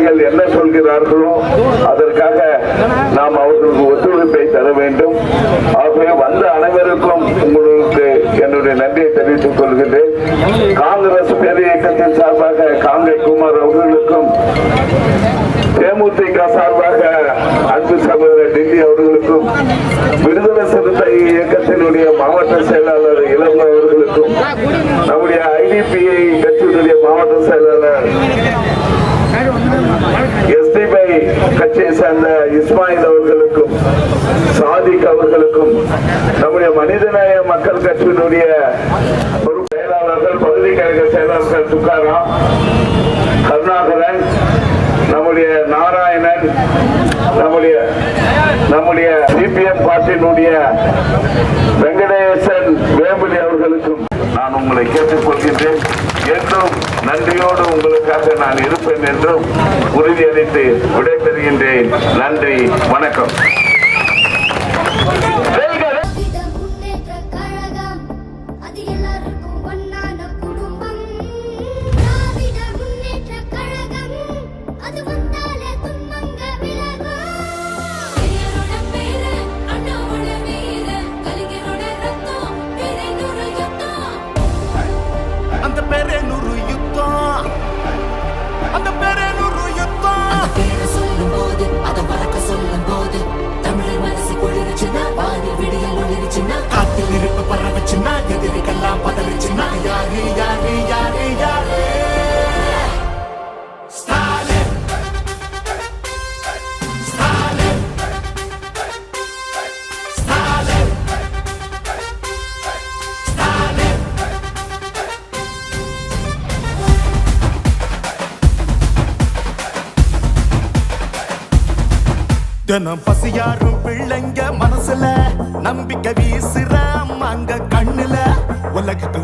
அதிகாரிகள் என்ன சொல்கிறார்களோ அதற்காக நாம் அவர்களுக்கு ஒத்துழைப்பை தர வேண்டும். ஆகவே வந்த அனைவருக்கும் உங்களுக்கு என்னுடைய நன்றியை தெரிவித்துக் கொள்கிறேன். காங்கிரஸ் பேர் இயக்கத்தின் சார்பாக காங்கை குமார் அவர்களுக்கும், தேமுதிக சார்பாக அன்பு சகோதரர் டெல்லி அவர்களுக்கும், விடுதலை சிறுத்தை இயக்கத்தினுடைய மாவட்ட செயலாளர் இளம் அவர்களுக்கும், நம்முடைய ஐடிபிஐ கட்சியினுடைய மாவட்ட செயலாளர் எஸ்டிபை கட்சியை சேர்ந்த இஸ்மாயில் அவர்களுக்கும், சாதிக் அவர்களுக்கும், நம்முடைய மனிதநேய மக்கள் கட்சியினுடைய செயலாளர்கள், பகுதி கழக செயலாளர்கள் துக்காராம், கருணாகரன், நம்முடைய நாராயணன், நம்முடைய சிபிஎம் பார்ட்டியினுடைய வெங்கடேசன் வேம்புலி அவர்களுக்கும் நான் உங்களை கேட்டுக் கொள்கின்றேன். என்றும் நன்றியோடு உங்களுக்காக நான் இருப்பேன் என்றும் உறுதியளித்து விடைபெறுகின்றேன். நன்றி, வணக்கம். தினம் பசியாரும் பிள்ளைங்க மனசுல நம்பிக்கை வீசுற அங்க கண்ணுல உலகத்து